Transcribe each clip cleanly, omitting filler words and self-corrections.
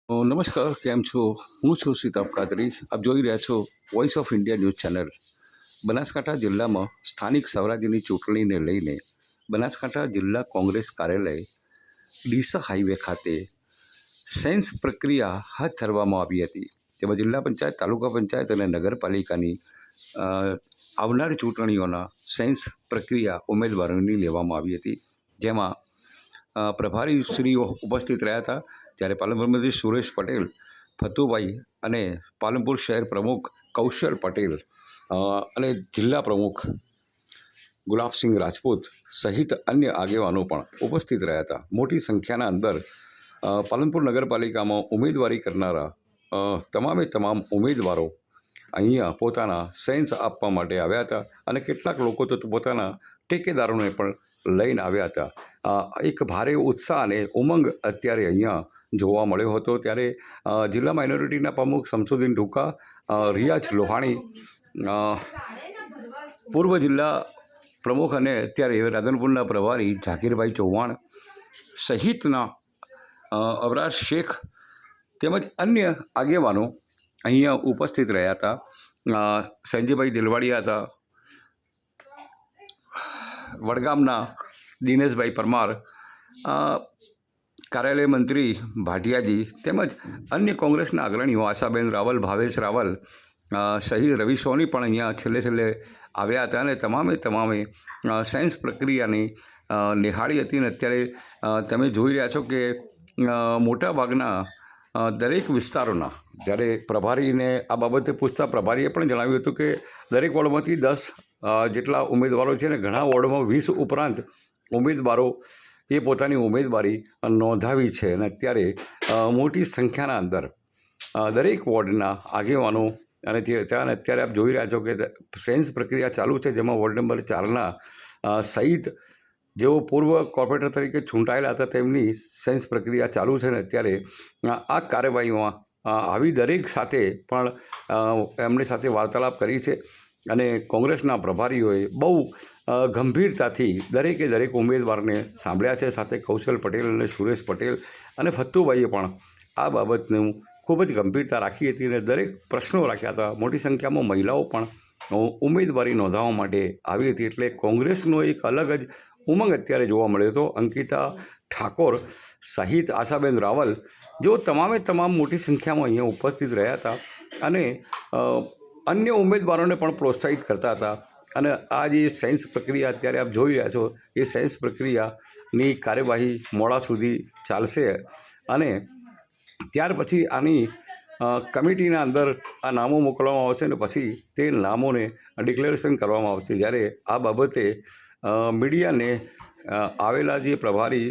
નમસ્કાર, કેમ છો? હું છું સીતાબ કાદરી. આપ જોઈ રહ્યા છો voice of India news channel. Banaskantha જિલ્લામાં સ્થાનિક સ્વરાજ્યની ચૂંટણીને લઈને બનાસકાંઠા જિલ્લા કોંગ્રેસ કાર્યાલય ડીસા હાઈવે ખાતે સેન્સ પ્રક્રિયા હાથ ધરવામાં આવી હતી. જેમાં જિલ્લા પંચાયત, તાલુકા પંચાયત અને નગરપાલિકાની આવનારી ચૂંટણીઓના સેન્સ પ્રક્રિયા ઉમેદવારોની લેવામાં આવી હતી. જેમાં પ્રભારીશ્રીઓ ઉપસ્થિત રહ્યા હતા. ત્યારે પાલનપુર મંત્રી સુરેશ પટેલ, ફતુભાઈ અને પાલનપુર શહેર પ્રમુખ કૌશલ પટેલ અને જિલ્લા પ્રમુખ ગુલાબસિંહ રાજપૂત સહિત અન્ય આગેવાનો પણ ઉપસ્થિત રહ્યા હતા. મોટી સંખ્યાના અંદર પાલનપુર નગરપાલિકામાં ઉમેદવારી કરનારા તમામે તમામ ઉમેદવારો અહીંયા પોતાના સેન્સ આપવા માટે આવ્યા હતા અને કેટલાક લોકો તો પોતાના ટેકેદારોને પણ લઈને આવ્યા હતા. એક ભારે ઉત્સાહ અને ઉમંગ અત્યારે અહીંયા જોવા મળ્યો હતો. ત્યારે જિલ્લા માઇનોરિટીના પ્રમુખ શમસુદ્દીન ઢુકા, રિયાઝ લોહાણી, પૂર્વ જિલ્લા પ્રમુખ અને અત્યારે રાધનપુરના પ્રભારી ઝાકીરભાઈ ચૌહાણ સહિતના અબરાર શેખ તેમજ અન્ય આગેવાનો અહીંયા ઉપસ્થિત રહ્યા હતા. સંજયભાઈ દિલવાડિયા હતા, વડગામના દિનેશભાઈ પરમાર, કાર્યાલય મંત્રી ભાટિયાજી તેમજ અન્ય કોંગ્રેસના અગ્રણીઓ આશાબેન રાવલ, ભાવેશ રાવલ સહિત રવિ સોની પણ અહીંયા છેલ્લે આવ્યા હતા અને તમામે સાયન્સ પ્રક્રિયાની નિહાળી હતી. અને અત્યારે તમે જોઈ રહ્યા છો કે મોટાભાગના દરેક વિસ્તારોના જ્યારે પ્રભારીને આ બાબતે પૂછતા પ્રભારીએ પણ જણાવ્યું હતું કે દરેક વોર્ડમાંથી 10 જેટલા ઉમેદવારો છે અને ઘણા વોર્ડમાં 20 ઉપરાંત ઉમેદવારો એ પોતાની ઉમેદવારી નોંધાવી છે. અને અત્યારે મોટી સંખ્યાના અંદર દરેક વોર્ડના આગેવાનો અને ત્યાં અત્યારે આપ જોઈ રહ્યા છો કે સેન્સ પ્રક્રિયા ચાલુ છે. જેમાં વોર્ડ નંબર 4ના સહિત જેઓ પૂર્વ કોર્પોરેટર તરીકે ચૂંટાયેલા હતા તેમની સેન્સ પ્રક્રિયા ચાલુ છે. અને અત્યારે આ કાર્યવાહીમાં આવી દરેક સાથે પણ એમની સાથે વાર્તાલાપ કરી છે અને કોંગ્રેસના પ્રભારીઓએ બહુ ગંભીરતાથી દરેક ઉમેદવારને સાંભળ્યા છે. સાથે કૌશલ પટેલ અને સુરેશ પટેલ અને ફતુભાઈએ પણ આ બાબતનું ખૂબ જ ગંભીરતા રાખી હતી અને દરેક પ્રશ્નો રાખ્યા હતા. મોટી સંખ્યામાં મહિલાઓ પણ ઉમેદવારી નોંધાવવા માટે આવી હતી. એટલે કોંગ્રેસનો એક અલગ જ ઉમંગ અત્યારે જોવા મળ્યો હતો. અંકિતા ઠાકોર સહિત આશાબેન રાવલ જેઓ તમામ મોટી સંખ્યામાં અહીંયા ઉપસ્થિત રહ્યા હતા અને અન્ય ઉમેદવારોને પણ પ્રોત્સાહિત કરતા હતા. અને આ જે સાયન્સ પ્રક્રિયા અત્યારે આપ જોઈ રહ્યા છો એ સાયન્સ પ્રક્રિયાની કાર્યવાહી મોડા સુધી ચાલશે અને ત્યાર પછી આની કમિટીના અંદર આ નામો મોકલવામાં આવશે અને પછી તે નામોને ડિક્લેરેશન કરવામાં આવશે. જ્યારે આ બાબતે મીડિયાને આવેલા જે પ્રભારી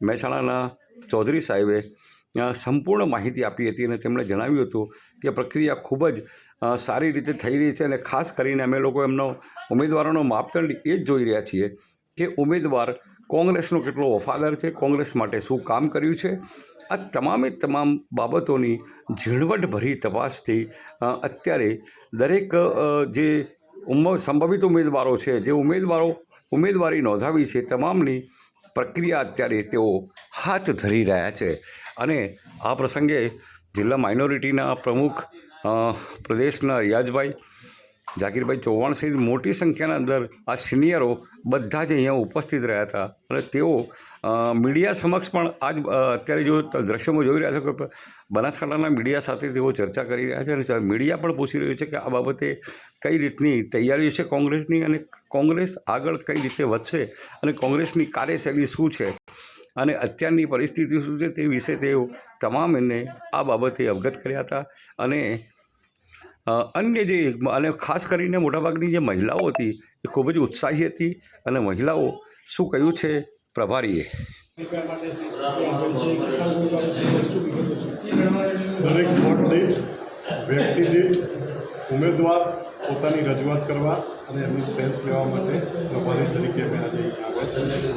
મહેસાણાના ચૌધરી સાહેબે સંપૂર્ણ માહિતી આપી હતી અને તેમણે જણાવ્યું હતું કે પ્રક્રિયા ખૂબ જ સારી રીતે થઈ રહી છે અને ખાસ કરીને અમે લોકો એમનો ઉમેદવારોનો માપદંડ એ જ જોઈ રહ્યા છીએ કે ઉમેદવાર કોંગ્રેસનો કેટલો વફાદાર છે, કોંગ્રેસ માટે શું કામ કર્યું છે. આ તમામ બાબતોની ઝીણવટભરી તપાસથી અત્યારે દરેક જે સંભવિત ઉમેદવારો છે, જે ઉમેદવારી નોંધાવી છે, તમામની પ્રક્રિયા અત્યારે તેઓ હાથ ધરી રહ્યા છે. અને આ પ્રસંગે જિલ્લા માઇનોરિટીના પ્રમુખ પ્રદેશના રિયાઝભાઈ, ઝાકીરભાઈ ચૌહાણ સહિત મોટી સંખ્યાના અંદર આ સિનિયરો બધા જ અહીંયા ઉપસ્થિત રહ્યા હતા અને તેઓ મીડિયા સમક્ષ પણ આજ અત્યારે જો દ્રશ્યોમાં જોઈ રહ્યા છો કે બનાસકાંઠાના મીડિયા સાથે તેઓ ચર્ચા કરી રહ્યા છે અને મીડિયા પણ પૂછી રહ્યું છે કે આ બાબતે કઈ રીતની તૈયારીઓ છે કોંગ્રેસની અને કોંગ્રેસ આગળ કઈ રીતે વધશે અને કોંગ્રેસની કાર્યશૈલી શું છે અને અત્યારની પરિસ્થિતિ શું છે તે વિશે તેઓ તમામને આ બાબતે અવગત કર્યા હતા. અને અન્ય જે અને ખાસ કરીને મોટાભાગની જે મહિલાઓ હતી એ ખૂબ જ ઉત્સાહી હતી. અને મહિલાઓ શું કહ્યું છે પ્રભારીએ? દરેક વોર્ડ દીઠ વ્યક્તિ દીઠ ઉમેદવાર પોતાની રજૂઆત કરવા અને એમની સેન્સ લેવા માટે પ્રભારી તરીકે અમે આજે આવ્યા છીએ.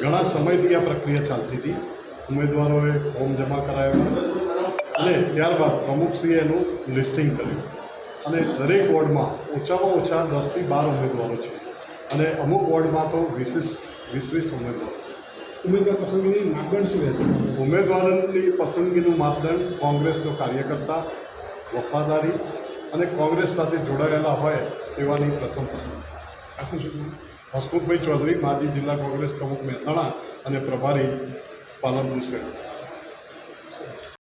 ઘણા સમયથી આ પ્રક્રિયા ચાલતી હતી. ઉમેદવારોએ ફોર્મ જમા કરાવ્યા અને ત્યારબાદ પ્રમુખશ્રીએ એનું લિસ્ટિંગ કર્યું અને દરેક વોર્ડમાં ઓછામાં ઓછા 10 થી 12 ઉમેદવારો છે અને અમુક વોર્ડમાં તો 20 ઉમેદવારો છે. ઉમેદવાર પસંદગીની માપદંડ શું રહેશે? ઉમેદવારોની પસંદગીનું માપદંડ કોંગ્રેસનો કાર્યકર્તા, વફાદારી અને કોંગ્રેસ સાથે જોડાયેલા હોય તેવાની પ્રથમ પસંદગી. આપનું શું કહેવું? હસમુખભાઈ ચૌધરી, માજી જિલ્લા કોંગ્રેસ પ્રમુખ મહેસાણા અને પ્રભારી પાલનપુર શહેર.